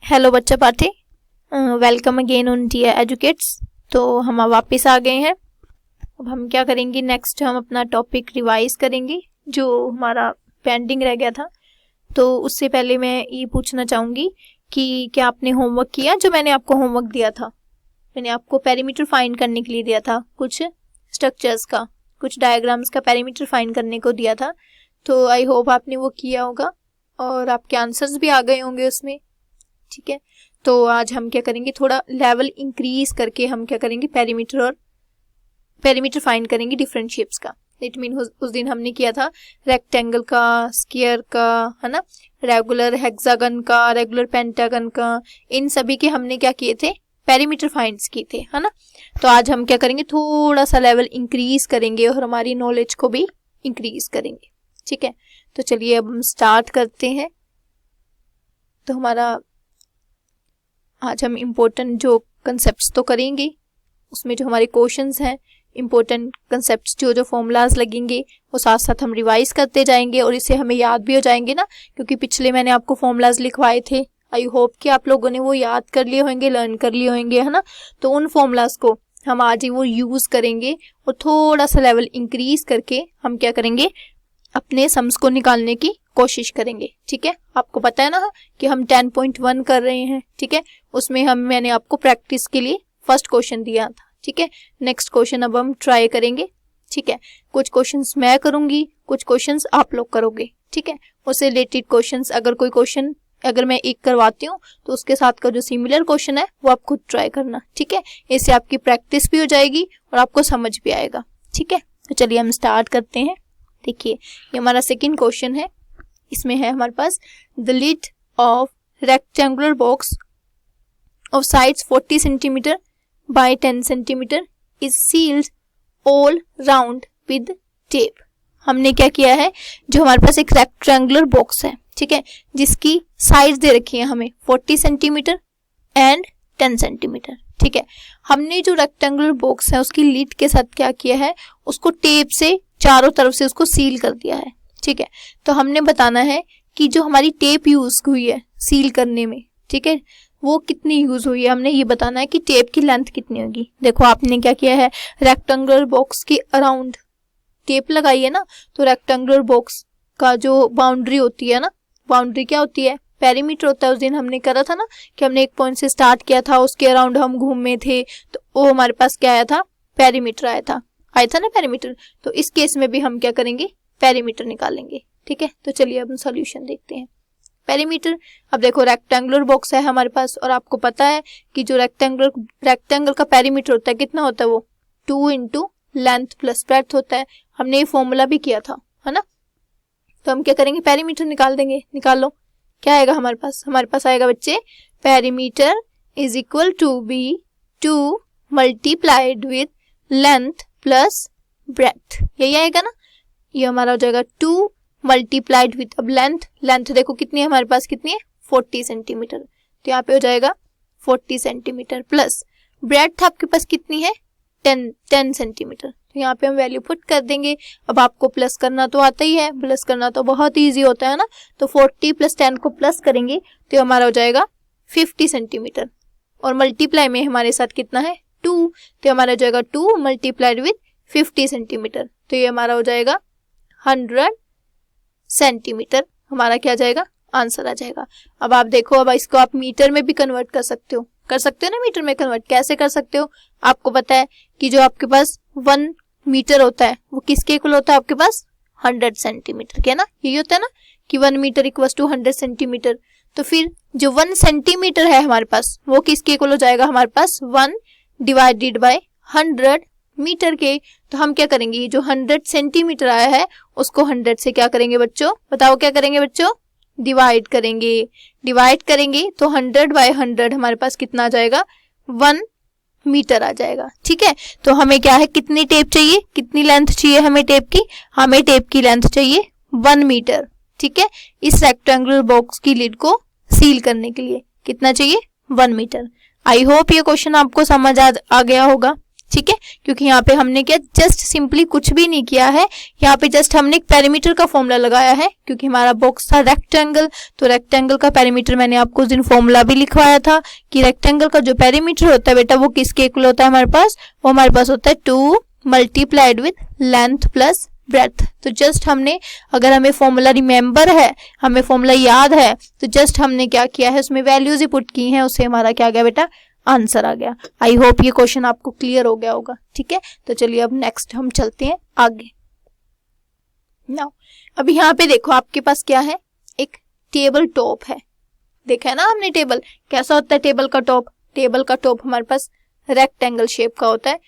Hello बच्चा party, welcome again on tier educates. तो हम वापस आ गए हैं। अब हम क्या करेंगे, नेक्स्ट हम अपना टॉपिक रिवाइज करेंगे जो हमारा पेंडिंग रह गया था। तो उससे पहले मैं ये पूछना चाहूँगी कि क्या आपने होमवर्क किया। जो मैंने आपको होमवर्क दिया था, मैंने आपको पेरीमीटर फाइंड करने के लिए दिया था, कुछ स्ट्रक्चर्स का, कुछ डायग्राम्स का पेरीमीटर फाइंड करने को दिया था। तो आई होप आपने वो किया होगा और आपके आंसर्स भी आ गए होंगे उसमें। ठीक है, तो आज हम क्या करेंगे, थोड़ा लेवल इंक्रीज करके हम क्या करेंगे, पेरीमीटर फाइंड करेंगे डिफरेंट शेप्स का। इट मीन उस दिन हमने किया था रेक्टेंगल का, स्क्वायर का, है ना, रेगुलर हेक्सागन का, रेगुलर पेंटागन का, इन सभी के हमने क्या किए थे, पेरीमीटर फाइंड्स किए थे, है ना। तो आज हम क्या करेंगे, थोड़ा सा लेवल इंक्रीज करेंगे और हमारी नॉलेज को भी इंक्रीज करेंगे। ठीक है, तो चलिए अब हम स्टार्ट करते हैं। तो हमारा आज हम इम्पोर्टेंट जो कंसेप्ट्स तो करेंगे, उसमें जो हमारे क्वेश्चंस हैं, इम्पोर्टेंट कंसेप्ट्स जो फॉर्मूलाज लगेंगे, वो साथ साथ हम रिवाइज करते जाएंगे और इससे हमें याद भी हो जाएंगे ना, क्योंकि पिछले मैंने आपको फॉर्मूलाज लिखवाए थे। आई होप कि आप लोगों ने वो याद कर लिए होंगे, लर्न कर लिए होंगे, है ना। तो उन फॉर्मूलाज को हम आज ही वो यूज करेंगे और थोड़ा सा लेवल इंक्रीज करके हम क्या करेंगे, अपने सम्स को निकालने की कोशिश करेंगे। ठीक है, आपको पता है ना कि हम 10.1 कर रहे हैं। ठीक है, उसमें मैंने आपको प्रैक्टिस के लिए फर्स्ट क्वेश्चन दिया था। ठीक है, नेक्स्ट क्वेश्चन अब हम ट्राई करेंगे। ठीक है, कुछ क्वेश्चंस मैं करूंगी, कुछ क्वेश्चंस आप लोग करोगे। ठीक है, उससे रिलेटेड क्वेश्चंस, अगर कोई क्वेश्चन अगर मैं एक करवाती हूँ तो उसके साथ का जो सिमिलर क्वेश्चन है वो आप खुद ट्राई करना। ठीक है, इससे आपकी प्रैक्टिस भी हो जाएगी और आपको समझ भी आएगा। ठीक है, तो चलिए हम स्टार्ट करते हैं। देखिए, ये हमारा सेकेंड क्वेश्चन है। इसमें है हमारे पास, the lid of rectangular box of sides 40 centimetre by 10 centimetre is sealed all round with tape. हमने क्या किया है, जो हमारे पास एक रेक्टेंगुलर बॉक्स है, ठीक है, जिसकी साइज दे रखी है हमें 40 सेंटीमीटर एंड 10 सेंटीमीटर। ठीक है, हमने जो रेक्टेंगुलर बॉक्स है उसकी लिड के साथ क्या किया है, उसको टेप से चारों तरफ से उसको सील कर दिया है। ठीक है, तो हमने बताना है कि जो हमारी टेप यूज हुई है सील करने में, ठीक है, वो कितनी यूज हुई है। हमने ये बताना है कि टेप की लेंथ कितनी होगी। देखो, आपने क्या किया है, रेक्टेंगुलर बॉक्स के अराउंड टेप लगाई है ना। तो रेक्टेंगुलर बॉक्स का जो बाउंड्री होती है ना, बाउंड्री क्या होती है, पेरीमीटर होता है। उस दिन हमने करा था ना कि हमने एक पॉइंट से स्टार्ट किया था, उसके अराउंड हम घूमे थे, तो वो हमारे पास क्या आया था, पेरीमीटर आया था ना, पेरीमीटर। तो इस केस में भी हम क्या करेंगे, पेरीमीटर निकालेंगे। ठीक है, तो चलिए अब हम सॉल्यूशन देखते हैं। पेरीमीटर, अब देखो रेक्टेंगुलर बॉक्स है हमारे पास और आपको पता है कि जो रेक्टेंगल का पेरीमीटर होता है कितना होता है, वो 2 इंटू लेंथ प्लस ब्रेड्थ होता है। हमने ये फॉर्मूला भी किया था, है ना। तो हम क्या करेंगे, पेरीमीटर निकाल देंगे। निकाल लो, क्या आएगा हमारे पास आएगा बच्चे, perimeter is equal to be 2 multiplied with length plus breadth, यही आएगा ना। ये हमारा हो जाएगा 2 मल्टीप्लाइड विद, अब लेंथ देखो कितनी है हमारे पास, कितनी है, 40 सेंटीमीटर। तो यहाँ पे हो जाएगा 40 सेंटीमीटर प्लस ब्रेड्थ आपके पास कितनी है, 10 सेंटीमीटर। तो यहाँ पे हम वैल्यू पुट कर देंगे। अब आपको प्लस करना तो आता ही है, प्लस करना तो बहुत ईजी होता है ना। तो 40 प्लस 10 को प्लस करेंगे तो हमारा हो जाएगा 50 सेंटीमीटर और मल्टीप्लाई में हमारे साथ कितना है, 2। तो हमारा हो जाएगा 2 मल्टीप्लाइड विद 50 सेंटीमीटर। तो ये हमारा हो जाएगा 100 सेंटीमीटर। हमारा क्या जाएगा, आंसर आ जाएगा। अब आप देखो, अब इसको आप मीटर में भी कन्वर्ट कर सकते हो ना। मीटर में कन्वर्ट कैसे कर सकते हो, आपको पता है कि जो आपके पास 1 मीटर होता है वो किसके इक्वल होता है, आपके पास 100 सेंटीमीटर के ना। यही होता है ना कि 1 मीटर इक्वल टू 100 सेंटीमीटर। तो फिर जो 1 सेंटीमीटर है हमारे पास वो किसके इक्वल हो जाएगा, हमारे पास 1 डिवाइडेड बाय 100 मीटर के। तो हम क्या करेंगे, ये जो 100 सेंटीमीटर आया है उसको 100 से क्या करेंगे बच्चों, बताओ क्या करेंगे बच्चों, डिवाइड करेंगे। तो 100 बाय 100 हमारे पास कितना आ जाएगा, 1 मीटर आ जाएगा। ठीक है, तो हमें क्या है, कितनी टेप चाहिए, कितनी लेंथ चाहिए हमें टेप की, हमें टेप की लेंथ चाहिए 1 मीटर। ठीक है, इस रेक्टेंगुलर बॉक्स की लिड को सील करने के लिए कितना चाहिए, 1 मीटर। आई होप ये क्वेश्चन आपको समझ आ गया होगा। ठीक है, क्योंकि यहाँ पे हमने क्या जस्ट सिंपली कुछ भी नहीं किया है, यहाँ पे जस्ट हमने एक पेरीमीटर का फॉर्मूला लगाया है, क्योंकि हमारा बॉक्स था रेक्टेंगल, तो रेक्टेंगल का पेरीमीटर मैंने आपको उस दिन फॉर्मूला भी लिखवाया था कि रेक्टेंगल का जो पेरीमीटर होता है बेटा वो किसके इक्वल होता है हमारे पास, वो हमारे पास होता है 2 multiplied with length plus breadth. तो जस्ट हमने, अगर हमें फॉर्मूला रिमेंबर है, हमें फॉर्मूला याद है, तो जस्ट हमने क्या किया है, उसमें वैल्यूज ही पुट की हैं, उससे हमारा क्या गया बेटा, आंसर आ गया। आई होप ये क्वेश्चन आपको क्लियर हो गया होगा। ठीक है, तो चलिए अब नेक्स्ट हम चलते हैं आगे। नाउ अब यहाँ पे देखो आपके पास क्या है, एक टेबल टॉप है। देखा है ना हमने टेबल, कैसा होता है टेबल का टॉप, टेबल का टॉप हमारे पास रेक्टेंगल शेप का होता है।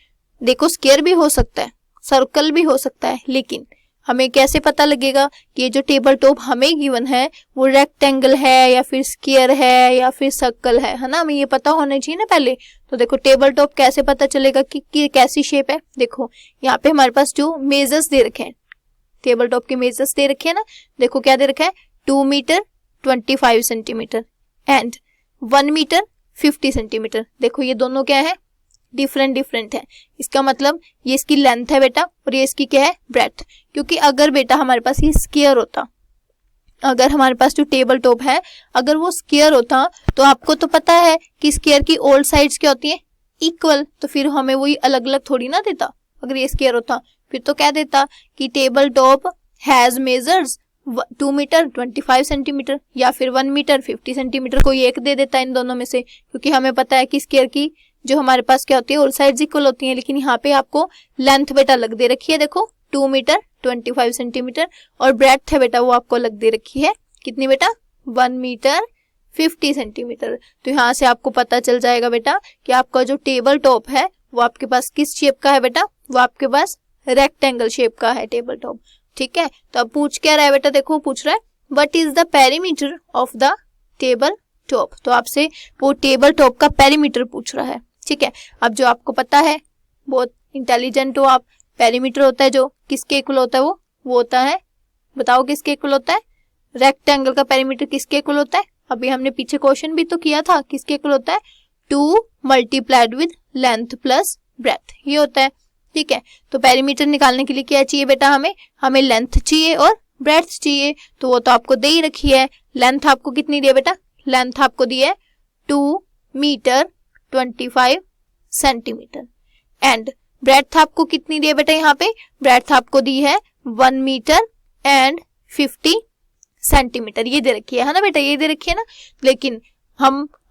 देखो स्क्वायर भी हो सकता है, सर्कल भी हो सकता है, लेकिन हमें कैसे पता लगेगा कि ये जो टेबल टॉप हमें गिवन है वो रेक्टेंगल है या फिर स्क्वायर है या फिर सर्कल है ना, हमें ये पता होना चाहिए ना पहले। तो देखो टेबल टॉप कैसे पता चलेगा कि कैसी शेप है। देखो यहाँ पे हमारे पास जो मेजर्स दे रखे हैं, टेबल टॉप के मेजर्स दे रखे हैं ना, देखो क्या दे रखा है, 2 metre 25 centimetre and 1 metre 50 centimetre. देखो ये दोनों क्या है, डिफरेंट है। इसका मतलब ये इसकी लेंथ है बेटा और ये इसकी क्या है, ब्रेथ। क्योंकि अगर बेटा हमारे पास ये स्क्वायर होता, अगर हमारे पास जो टेबल टॉप है अगर वो स्क्वायर होता, तो आपको तो पता है कि स्क्वायर की ऑल साइड्स क्या होती है, इक्वल, तो फिर हमें वही अलग अलग थोड़ी ना देता। अगर ये स्क्वायर होता फिर तो क्या देता कि table top has measures 2 metre 25 centimetre या फिर 1 मीटर 50 सेंटीमीटर, कोई एक दे देता इन दोनों में से, क्योंकि हमें पता है कि स्क्वायर की जो हमारे पास क्या होती है, ऑल साइड्स इक्वल होती हैं। लेकिन यहाँ पे आपको लेंथ बेटा अलग दे रखी है, देखो 2 मीटर 25 सेंटीमीटर, और ब्रेड्थ है बेटा वो आपको अलग दे रखी है, कितनी बेटा, 1 मीटर 50 सेंटीमीटर। तो यहाँ से आपको पता चल जाएगा बेटा कि आपका जो टेबल टॉप है वो आपके पास किस शेप का है बेटा, वो आपके पास रेक्टेंगल शेप का है टेबल टॉप। ठीक है, तो अब पूछ क्या रहा है बेटा, देखो पूछ रहा है what is the perimeter of the table top. तो आपसे वो टेबल टॉप का पेरीमीटर पूछ रहा है। ठीक है, अब जो आपको पता है, बहुत इंटेलिजेंट हो आप, पेरीमीटर होता है जो किसके इक्वल होता है, वो होता है, बताओ किसके इक्वल होता है, रेक्टेंगल का पेरीमीटर किसके इक्वल होता है। अभी हमने पीछे क्वेश्चन भी तो किया था, किसके इक्वल होता है, 2 multiplied with length plus breadth, ये होता है। ठीक है, तो पेरीमीटर निकालने के लिए क्या चाहिए बेटा, हमें लेंथ चाहिए और ब्रेथ चाहिए, तो वो तो आपको दे ही रखी है। लेंथ आपको कितनी दी है बेटा, लेंथ आपको दी है 2 मीटर 25 सेंटीमीटर एंड ब्रेड्थ आपको कितनी दी है बेटा, यहाँ पे ब्रेड्थ आपको दी है 1 मीटर एंड 50 सेंटीमीटर, ये दे रखी है ना बेटा, ये दे रखी है ना। लेकिन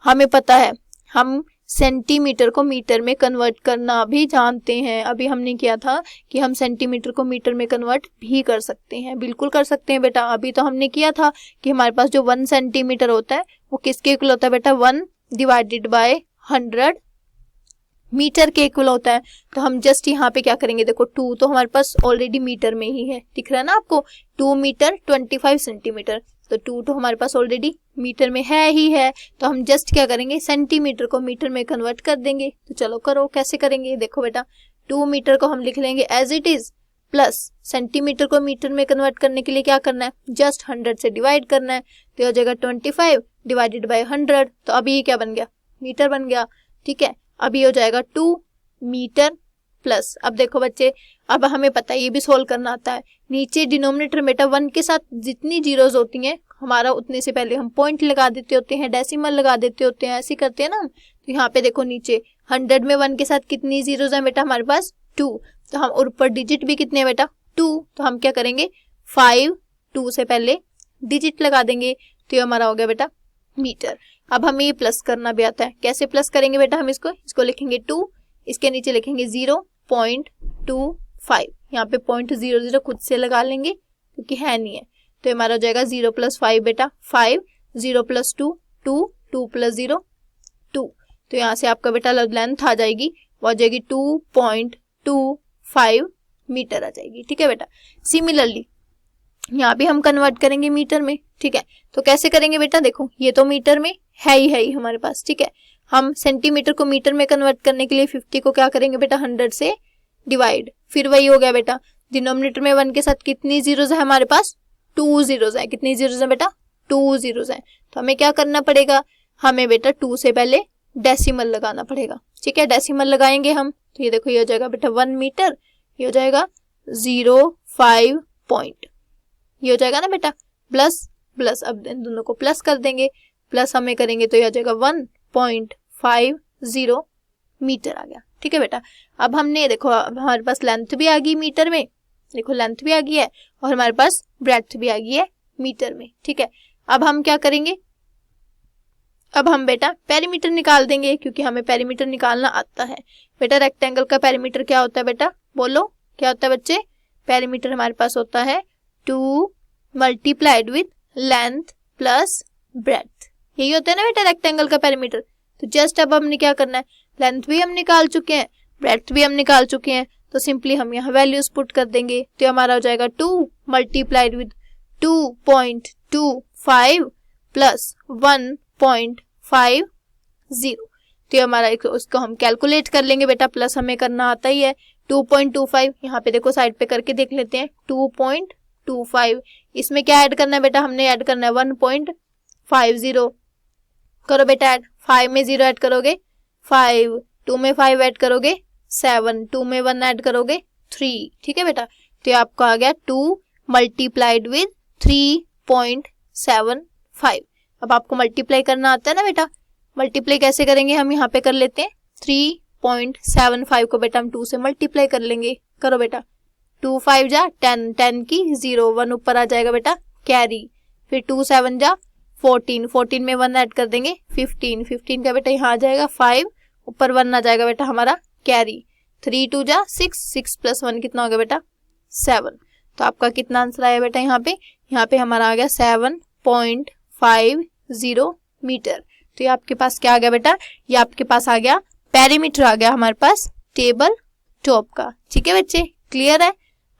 हमें पता है, हम सेंटीमीटर को मीटर में कन्वर्ट करना भी जानते हैं। अभी हमने किया था कि हम सेंटीमीटर को मीटर में कन्वर्ट भी कर सकते हैं, बिल्कुल कर सकते हैं बेटा। अभी तो हमने किया था कि हमारे पास जो 1 सेंटीमीटर होता है वो किसके इक्वल होता है बेटा, 1 डिवाइडेड बाय 100 मीटर के इक्वल होता है। तो हम जस्ट यहाँ पे क्या करेंगे, देखो 2 तो हमारे पास ऑलरेडी मीटर में ही है, दिख रहा है ना आपको, 2 मीटर 25 सेंटीमीटर, तो 2 तो हमारे पास ऑलरेडी मीटर में है ही है। तो हम जस्ट क्या करेंगे, सेंटीमीटर को मीटर में कन्वर्ट कर देंगे। तो चलो करो, कैसे करेंगे, देखो बेटा 2 मीटर को हम लिख लेंगे as it is, plus centimetre को मीटर में कन्वर्ट करने के लिए क्या करना है, जस्ट 100 से डिवाइड करना है, तो हो जाएगा 25 डिवाइडेड बाय 100। तो अभी ये क्या बन गया, मीटर बन गया। ठीक है, अभी हो जाएगा 2 मीटर प्लस, अब देखो बच्चे, अब हमें पता है ये भी सोल्व करना आता है। नीचे डिनोमिनेटर बेटा 1 के साथ जितनी जीरोस होती हैं हमारा, उतने से पहले हम पॉइंट लगा देते होते हैं, डेसिमल लगा देते होते हैं, ऐसे करते हैं ना। तो यहाँ पे देखो नीचे 100 में 1 के साथ कितनी जीरोस है बेटा, हमारे पास 2, तो हम, और ऊपर डिजिट भी कितने हैं बेटा, 2, तो हम क्या करेंगे 5 2 से पहले डिजिट लगा देंगे, तो ये हमारा हो गया बेटा मीटर। अब हमें ये प्लस करना भी आता है, कैसे प्लस करेंगे बेटा, हम इसको लिखेंगे 2, इसके नीचे लिखेंगे 0.25, यहाँ पे 0.00 खुद से लगा लेंगे क्योंकि है नहीं है, तो हमारा हो जाएगा 0 + 5 बेटा 5, 0 + 2 2, 2 + 0 2, तो यहाँ से आपका बेटा लेंथ आ जाएगी, वो आ जाएगी 2.25 मीटर आ जाएगी। ठीक है बेटा, सिमिलरली यहाँ भी हम कन्वर्ट करेंगे मीटर में। ठीक है, तो कैसे करेंगे बेटा, देखो ये तो मीटर में है ही हमारे पास। ठीक है, हम सेंटीमीटर को मीटर में कन्वर्ट करने के लिए 50 को क्या करेंगे बेटा, 100 से डिवाइड, फिर वही हो गया बेटा, डिनोमिनेटर में 1 के साथ कितनी जीरोस है हमारे पास, 2 जीरोस है, कितनी जीरोस है बेटा, 2 जीरोस है। तो हमें क्या करना पड़ेगा, हमें बेटा 2 से पहले डेसिमल लगाना पड़ेगा। ठीक है, डेसिमल लगाएंगे हम तो ये देखो ये हो जाएगा बेटा 1 मीटर, ये हो जाएगा 0.5 पॉइंट, ये हो जाएगा ना बेटा प्लस प्लस। अब इन दोनों को प्लस कर देंगे, प्लस हमें करेंगे तो ये हो जाएगा 1.50 मीटर आ गया। ठीक है बेटा, अब हमने देखो हमारे पास लेंथ भी आ गई मीटर में, देखो लेंथ भी आ गई है और हमारे पास ब्रेड्थ भी आ गई है मीटर में। ठीक है, अब हम क्या करेंगे, अब हम बेटा पेरीमीटर निकाल देंगे क्योंकि हमें पेरीमीटर निकालना आता है। बेटा रेक्टेंगल का पेरीमीटर क्या होता है बेटा, बोलो क्या होता है बच्चे, पेरीमीटर हमारे पास होता है 2 multiplied with length plus breadth, यही होता है ना बेटा रेक्टेंगल का पेरीमीटर। तो जस्ट अब हमने क्या करना है, लेंथ भी हम निकाल चुके हैं, ब्रेड्थ भी हम निकाल चुके हैं, तो सिंपली हम यहाँ वैल्यूज पुट कर देंगे तो हमारा हो जाएगा 2 मल्टीप्लाइड विद 2.25 प्लस 1.50। तो हमारा उसको हम कैलकुलेट कर लेंगे बेटा, प्लस हमें करना आता ही है। 2.25 यहाँ पे देखो साइड पे करके देख लेते हैं, 2.25 इसमें क्या ऐड करना है बेटा, हमने ऐड करना है 1.50। करो बेटा ऐड, 5 में 0 ऐड करोगे 5, 2 में 5 ऐड करोगे 7, 2 में 1 ऐड करोगे 3। ठीक है बेटा, तो आपका आ गया 2 मल्टीप्लाइड विद 3.75। अब आपको मल्टीप्लाई करना आता है ना बेटा, मल्टीप्लाई कैसे करेंगे, हम यहाँ पे कर लेते हैं 3.75 को बेटा हम 2 से मल्टीप्लाई कर लेंगे। करो बेटा 2 5 जा 10, 10 की 0, 1 ऊपर आ जाएगा बेटा कैरी, फिर 2 7 जा 14, 14 में 1 ऐड कर देंगे 15, 15 का बेटा यहाँ आ जाएगा 5, ऊपर 1 आ जाएगा बेटा हमारा कैरी, 3 2 जा 6, 6 प्लस 1 कितना हो गया बेटा 7। तो आपका कितना आंसर आया बेटा, यहाँ पे हमारा आ गया 7.50 मीटर। तो ये आपके पास क्या आ गया बेटा, ये आपके पास आ गया पेरीमीटर आ गया हमारे पास टेबल टॉप का। ठीक है बच्चे, क्लियर है।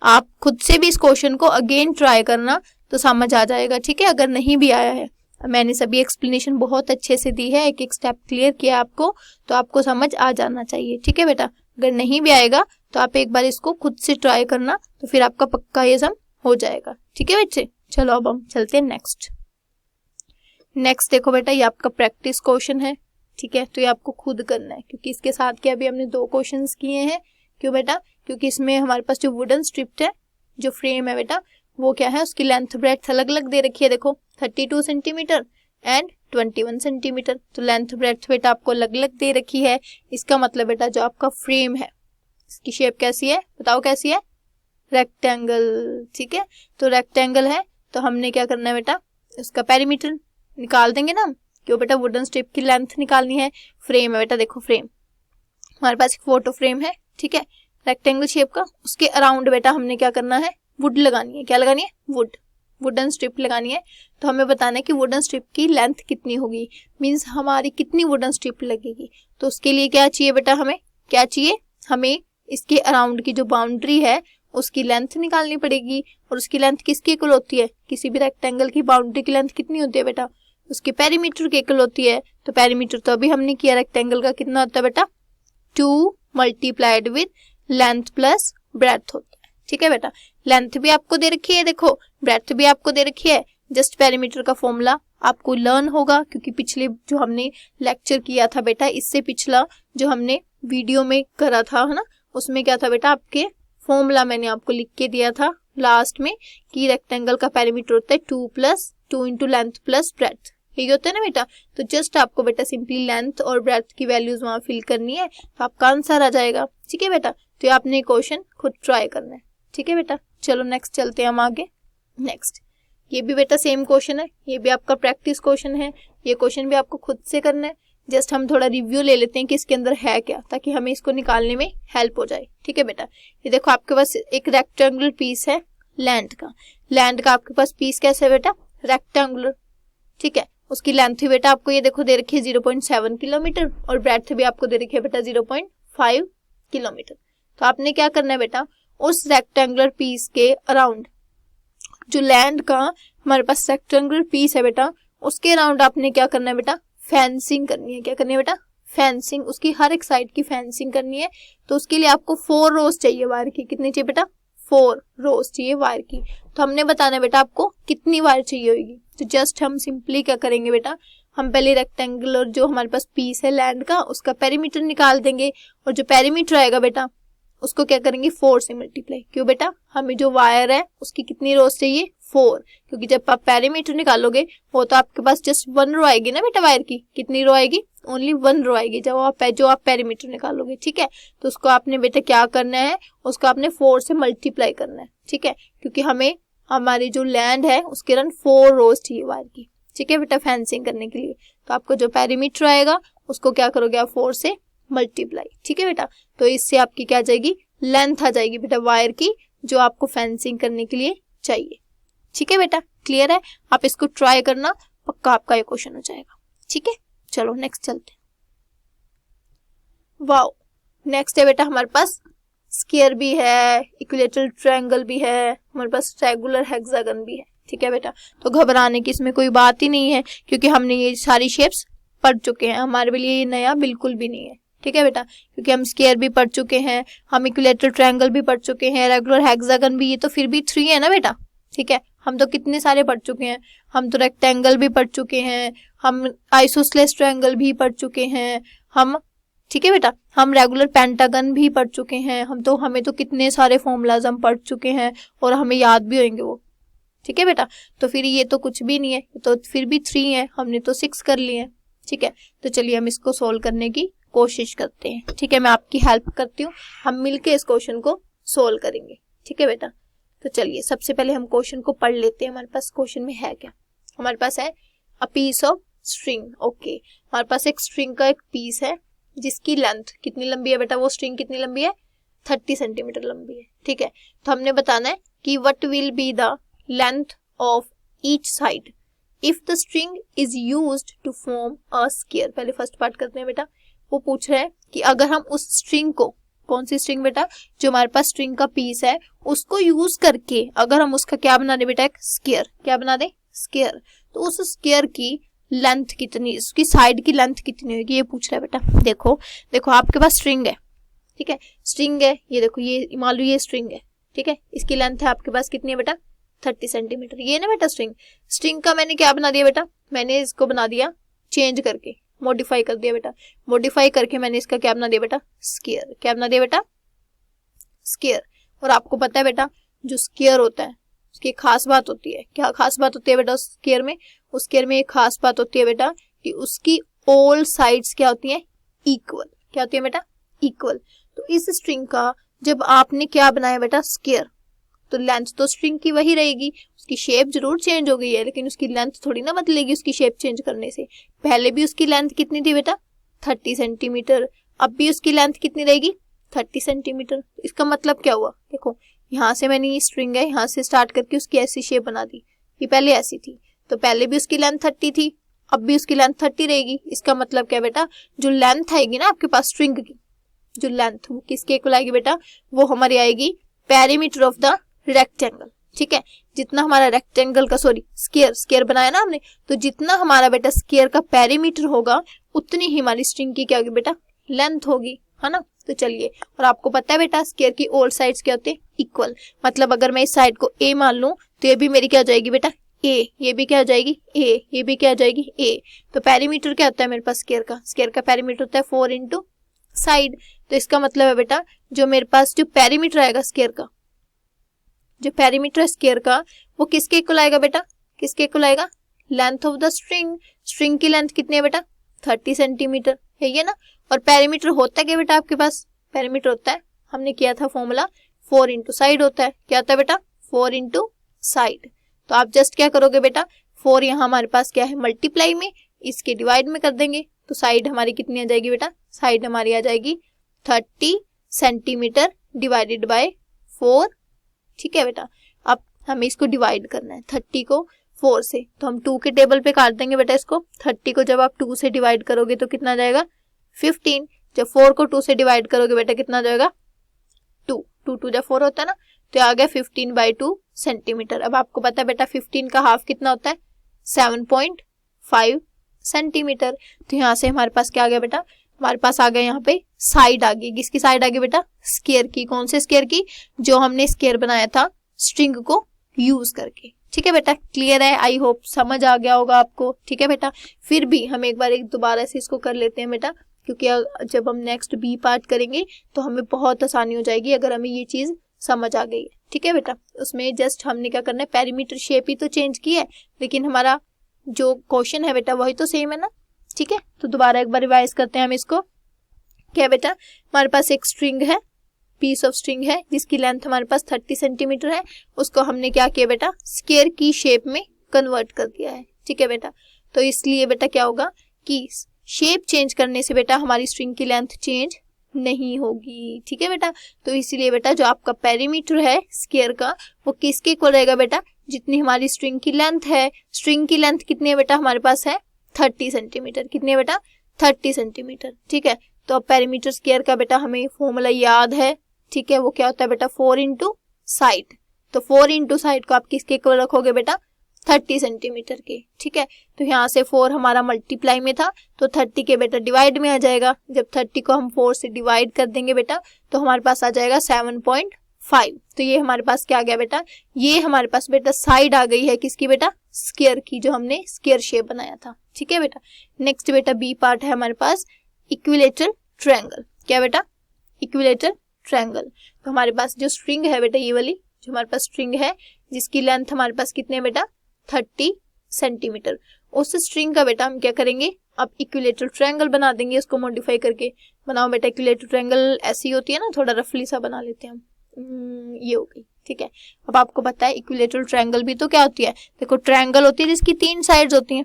आप खुद से भी इस क्वेश्चन को अगेन ट्राई करना तो समझ आ जाएगा। ठीक है, अगर नहीं भी आया है, मैंने सभी एक्सप्लेनेशन बहुत अच्छे से दी है, एक एक स्टेप क्लियर किया आपको, तो आपको समझ आ जाना चाहिए। ठीक है बेटा, अगर नहीं भी आएगा तो आप एक बार इसको खुद से ट्राई करना, तो फिर आपका पक्का ये सम हो जाएगा। ठीक है बच्चे, चलो अब हम चलते हैं नेक्स्ट देखो बेटा, ये आपका प्रैक्टिस क्वेश्चन है। ठीक है, तो ये आपको खुद करना है क्योंकि इसके साथ के अभी हमने 2 क्वेश्चंस किए हैं। क्यों बेटा, क्योंकि इसमें हमारे पास जो वुडन स्ट्रिप है, जो फ्रेम है बेटा, वो क्या है, उसकी लेंथ ब्रेड्थ अलग अलग दे रखी है। देखो 32 सेंटीमीटर एंड 21 सेंटीमीटर, तो लेंथ ब्रेड्थ बेटा आपको अलग अलग दे रखी है। इसका मतलब बेटा जो आपका फ्रेम है इसकी शेप कैसी है, बताओ कैसी है, रेक्टेंगल। ठीक है, तो रेक्टेंगल है तो हमने क्या करना है बेटा, उसका पेरीमीटर निकाल देंगे ना, क्यों बेटा वुडन स्ट्रिप की लेंथ निकालनी है। फ्रेम है बेटा, देखो फ्रेम हमारे पास एक फोटो फ्रेम है। ठीक है, रेक्टेंगल शेप का, उसके अराउंड बेटा हमने क्या करना है, वुड लगानी है। क्या लगानी है, वुडन स्ट्रिप लगानी है। तो हमें बताना है कि वुडन स्ट्रिप की लेंथ कितनी होगी, मींस हमारी कितनी वुडन स्ट्रिप लगेगी। तो उसके लिए क्या चाहिए बेटा, हमें क्या चाहिए, हमें इसके अराउंड की जो बाउंड्री है उसकी लेंथ निकालनी पड़ेगी। और उसकी लेंथ किसकी इक्वल होती है, किसी भी रेक्टेंगल की बाउंड्री की लेंथ कितनी होती है बेटा, उसके पेरीमीटर के इक्वल होती है। तो पेरीमीटर तो अभी हमने किया रेक्टेंगल का, कितना होता है बेटा 2 multiplied with length plus breadth होता है। ठीक है बेटा, लेंथ भी आपको दे रखी है, देखो ब्रेड्थ भी आपको दे रखी है। जस्ट पेरीमीटर का फॉर्मूला आपको लर्न होगा क्योंकि पिछले जो हमने लेक्चर किया था बेटा, इससे पिछला जो हमने वीडियो में करा था है ना, उसमें क्या था बेटा, आपके फॉर्मूला मैंने आपको लिख के दिया था लास्ट में कि रेक्टेंगल का पेरीमीटर होता है 2 + 2 इंटू लेंथ प्लस ब्रेड्थ, यही होता है ना बेटा। तो जस्ट आपको बेटा सिंपली लेंथ और ब्रेड्थ की वैल्यूज वहां फिल करनी है तो आपका आंसर आ जाएगा। ठीक है बेटा, तो आपने क्वेश्चन खुद ट्राई करना है। ठीक है बेटा, चलो नेक्स्ट चलते हैं हम आगे। नेक्स्ट ये भी बेटा सेम क्वेश्चन है, ये भी आपका प्रैक्टिस क्वेश्चन है। ये क्वेश्चन भी आपको खुद से करना है। जस्ट हम थोड़ा रिव्यू ले लेते हैं कि इसके अंदर है क्या, ताकि हमें इसको निकालने में हेल्प हो जाए। ठीक है बेटा, ये देखो आपके पास एक रेक्टेंगुलर पीस है लैंड का आपके पास पीस कैसे है बेटा, रेक्टेंगुलर। ठीक है, उसकी लेंथ भी बेटा आपको ये देखो दे रखी है 0.7 किलोमीटर और ब्रेड्थ भी आपको दे रखी है बेटा 0.5 किलोमीटर। तो आपने क्या करना है बेटा, उस रेक्टेंगुलर पीस के अराउंड जो लैंड का हमारे पास रेक्टेंगुलर पीस है बेटा, उसके अराउंड आपने क्या करना है बेटा, फेंसिंग करनी है। क्या करनी है बेटा, फेंसिंग, उसकी हर एक साइड की फेंसिंग करनी है। तो उसके लिए आपको 4 रोज चाहिए वायर की। कितनी चाहिए बेटा, 4 रोज चाहिए वायर की। तो हमने बताना है बेटा आपको कितनी वायर चाहिए होगी। तो जस्ट हम सिंपली क्या करेंगे बेटा, हम पहले रेक्टेंगुलर जो हमारे पास पीस है लैंड का उसका पेरीमीटर निकाल देंगे, और जो पेरीमीटर आएगा बेटा उसको क्या करेंगे 4 से मल्टीप्लाई। क्यों बेटा, हमें जो वायर है उसकी कितनी रोज चाहिए 4, क्योंकि जब आप पेरीमीटर निकालोगे वो तो आपके पास जस्ट 1 रो आएगी ना बेटा वायर की। कितनी रो आएगी, ओनली 1 रो आएगी जो आप पेरीमीटर निकालोगे। ठीक है, तो उसको आपने बेटा क्या करना है, उसको आपने 4 से मल्टीप्लाई करना है। ठीक है, क्योंकि हमें हमारी जो लैंड है उसके रन 4 रोज चाहिए वायर की। ठीक है बेटा, फेंसिंग करने के लिए। तो आपको जो पेरीमीटर आएगा उसको क्या करोगे आप 4 से मल्टीप्लाई। ठीक है बेटा, तो इससे आपकी क्या आ जाएगी, लेंथ आ जाएगी बेटा वायर की जो आपको फेंसिंग करने के लिए चाहिए। ठीक है बेटा, क्लियर है, आप इसको ट्राई करना, पक्का आपका ये क्वेश्चन हो जाएगा। ठीक है, चलो नेक्स्ट चलते हैं। वाओ, नेक्स्ट है बेटा हमारे पास स्क्वायर भी है, इक्विलेटरल ट्रायंगल भी है, हमारे पास रेगुलर हेक्सागन भी है। ठीक है बेटा, तो घबराने की इसमें कोई बात ही नहीं है, क्योंकि हमने ये सारी शेप्स पढ़ चुके हैं, हमारे लिए ये नया बिल्कुल भी नहीं है। ठीक है बेटा, क्योंकि हम स्क्वायर भी पढ़ चुके हैं, हम इक्विलेटरल ट्रायंगल भी पढ़ चुके हैं, रेगुलर हेक्सागन भी, ये तो फिर भी 3 है ना बेटा। ठीक है, हम तो कितने सारे पढ़ चुके हैं, हम तो रेक्टेंगल भी पढ़ चुके हैं, हम आइसोसेलेस ट्रायंगल भी पढ़ चुके हैं, हम ठीक है बेटा हम रेगुलर पेंटागन भी पढ़ चुके हैं, हमें तो कितने सारे फॉर्मूलाज हम पढ़ चुके हैं और हमें याद भी होंगे वो। ठीक है बेटा, तो फिर ये तो कुछ भी नहीं है, तो फिर भी 3 है, हमने तो 6 कर लिए हैं। ठीक है, तो चलिए हम इसको सोल्व करने की कोशिश करते हैं। ठीक है, मैं आपकी हेल्प करती हूँ, हम मिलके इस क्वेश्चन को सोल्व करेंगे। ठीक है बेटा, तो चलिए सबसे पहले हम क्वेश्चन को पढ़ लेते हैं। हमारे पास क्वेश्चन में है क्या, हमारे पास है a piece of string. Okay, हमारे पास एक स्ट्रिंग का एक पीस है जिसकी लेंथ कितनी लंबी है बेटा, वो स्ट्रिंग कितनी लंबी है 30 सेंटीमीटर लंबी है। ठीक है, तो हमने बताना है कि what will be the length of each side if the string is used to form a square. पहले फर्स्ट पार्ट करते हैं बेटा, वो पूछ रहा है कि अगर हम उस स्ट्रिंग को, कौन सी स्ट्रिंग बेटा, जो हमारे पास स्ट्रिंग का पीस है उसको यूज करके अगर हम उसका क्या बना दे बेटा, एक स्क्वायर, क्या बना दे स्क्वायर, तो उस स्क्वायर की लेंथ कितनी, उसकी साइड की लेंथ कितनी होगी, ये पूछ रहा है बेटा। देखो आपके पास स्ट्रिंग है, ठीक है, स्ट्रिंग है, ये देखो, ये मान लो ये स्ट्रिंग है। ठीक है, इसकी लेंथ है आपके पास कितनी है बेटा 30 सेंटीमीटर। ये ना बेटा स्ट्रिंग का मैंने क्या बना दिया बेटा, मैंने इसको बना दिया चेंज करके, मॉडिफाई कर दिया बेटा, मॉडिफाई करके मैंने इसका क्या बना दिया बेटा स्क्वायर। क्या बना दिया बेटा स्क्वायर। और आपको पता है बेटा जो स्क्वायर होता है उसकी खास बात होती है, क्या खास बात होती है बेटा स्क्वायर में, उस स्क्वायर में एक खास बात होती है बेटा कि उसकी ऑल साइड्स क्या होती हैं इक्वल। क्या होती है बेटा इक्वल। तो इस स्ट्रिंग का जब आपने क्या बनाया बेटा स्क्वायर, तो लेंथ तो स्ट्रिंग की वही रहेगी, उसकी शेप जरूर चेंज हो गई है लेकिन उसकी लेंथ थोड़ी ना बदलेगी उसकी शेप चेंज करने से। पहले भी उसकी लेंथ कितनी थी बेटा 30 सेंटीमीटर, अब भी उसकी लेंथ कितनी रहेगी 30 सेंटीमीटर। इसका मतलब क्या हुआ, देखो यहाँ से मैंने ये स्ट्रिंग है यहाँ से स्टार्ट करके उसकी ऐसी शेप बना दी, ये पहले ऐसी थी, तो पहले भी उसकी लेंथ 30 थी, अब भी उसकी लेंथ 30 रहेगी। इसका मतलब क्या बेटा, जो लेंथ आएगी ना आपके पास स्ट्रिंग की, जो लेंथ वो किसके इक्वल आएगी बेटा, वो हमारी आएगी पेरीमीटर ऑफ द रेक्टेंगल। ठीक है, जितना हमारा रेक्टेंगल का स्क्वायर बनाया ना हमने, तो जितना हमारा बेटा स्क्वायर का पेरीमीटर होगा उतनी ही हमारी स्ट्रिंग की क्या होगी बेटा लेंथ होगी, है ना। तो चलिए, और आपको पता है बेटा स्क्वायर की ऑल साइड्स क्या होते हैं इक्वल, मतलब अगर मैं इस साइड को ए मान लूं तो ये भी मेरी क्या हो जाएगी बेटा ए, ये भी क्या हो जाएगी ए, ये भी क्या हो जाएगी ए। तो पेरीमीटर क्या होता है मेरे पास स्क्वायर का पेरीमीटर होता है 4 इंटू साइड। तो इसका मतलब है बेटा जो मेरे पास जो पेरीमीटर आएगा स्क्वायर का, जो पेरीमीटर है स्क्वायर का, वो किसके इक्वल आएगा बेटा, किसके इक्वल आएगा लेंथ ऑफ द स्ट्रिंग की लेंथ कितनी है बेटा 30 सेंटीमीटर है ये ना। और पेरीमीटर होता है क्या बेटा आपके पास, पेरीमीटर होता है, हमने किया था फॉर्मूला 4 इंटू साइड होता है, क्या होता है बेटा 4 इंटू साइड। तो आप जस्ट क्या करोगे बेटा 4 यहाँ हमारे पास क्या है मल्टीप्लाई में, इसके डिवाइड में कर देंगे, तो साइड हमारी कितनी आ जाएगी बेटा, साइड हमारी आ जाएगी 30 सेंटीमीटर डिवाइडेड बाय 4। ठीक है बेटा, अब हमें इसको डिवाइड करना है 30 को 4 से, तो हम 2 के टेबल पे काट देंगे बेटा इसको। 30 को जब आप 2 से डिवाइड करोगे तो कितना आ जाएगा 15, जब 4 को 2 से डिवाइड करोगे बेटा कितना आ जाएगा 2, 2 जब 4 होता है ना, तो आ गया 15/2 सेंटीमीटर। अब आपको पता है बेटा 15 का हाफ कितना होता है 7.5 सेंटीमीटर। तो यहाँ से हमारे पास क्या आ गया बेटा, हमारे पास आ गया यहाँ पे साइड आ गई, किसकी साइड आ गई बेटा स्क्वायर की। कौन से स्क्वायर की, जो हमने स्क्वायर बनाया था स्ट्रिंग को यूज करके। ठीक है बेटा, क्लियर है, आई होप समझ आ गया होगा आपको। ठीक है बेटा, फिर भी हम एक बार दोबारा से इसको कर लेते हैं बेटा, क्योंकि जब हम नेक्स्ट बी पार्ट करेंगे तो हमें बहुत आसानी हो जाएगी अगर हमें ये चीज समझ आ गई है। ठीक है बेटा, उसमें जस्ट हमने क्या करना है, पेरीमीटर शेप ही तो चेंज की है, लेकिन हमारा जो क्वेश्चन है बेटा वही तो सेम है ना। ठीक है, तो दोबारा एक बार रिवाइज करते हैं हम इसको। क्या बेटा, हमारे पास एक स्ट्रिंग है, पीस ऑफ स्ट्रिंग है जिसकी लेंथ हमारे पास 30 सेंटीमीटर है, उसको हमने क्या किया बेटा, स्क्वायर की शेप में कन्वर्ट कर दिया है। ठीक है बेटा, तो इसलिए बेटा क्या होगा कि शेप चेंज करने से बेटा हमारी स्ट्रिंग की लेंथ चेंज नहीं होगी। ठीक है बेटा, तो इसीलिए बेटा जो आपका पेरीमीटर है स्क्वायर का वो किसके इक्वल रहेगा बेटा, जितनी हमारी स्ट्रिंग की लेंथ है। स्ट्रिंग की लेंथ कितनी है बेटा, हमारे पास है 30 सेंटीमीटर। कितनी है बेटा, 30 सेंटीमीटर। ठीक है, तो अब पेरीमीटर स्क्वायर का बेटा हमें फॉर्मूला याद है। ठीक है, वो क्या होता है बेटा, 4 इंटू साइड। तो 4 इंटू साइड को आप किसके इक्वल रखोगे बेटा, 30 सेंटीमीटर के। ठीक है, तो यहाँ से 4 हमारा मल्टीप्लाई में था तो 30 के बेटा डिवाइड में आ जाएगा। जब 30 को हम 4 से डिवाइड कर देंगे बेटा तो हमारे पास आ जाएगा 7.5। तो ये हमारे पास क्या आ गया बेटा, ये हमारे पास बेटा साइड आ गई है किसकी बेटा, स्क्वायर की, जो हमने स्क्वायर शेप बनाया था। ठीक है बेटा, नेक्स्ट बेटा बी पार्ट है हमारे पास इक्विलेटरल ट्रायंगल। क्या बेटा, इक्विलेटरल ट्रायंगल। तो हमारे पास जो स्ट्रिंग है बेटा, ये वाली जो हमारे पास स्ट्रिंग है जिसकी लेंथ हमारे पास कितने है बेटा, 30 सेंटीमीटर। उस स्ट्रिंग का बेटा हम क्या करेंगे, अब इक्विलेटरल ट्रायंगल बना देंगे, उसको मॉडिफाई करके। बनाओ बेटा, इक्विलेटरल ट्रायंगल ऐसी होती है ना, थोड़ा रफली सा बना लेते हैं हम। ये हो गई। ठीक है, अब आपको पता है इक्विलेटरल ट्रायंगल भी तो क्या होती है, देखो ट्रायंगल होती है जिसकी 3 साइड्स होती हैं।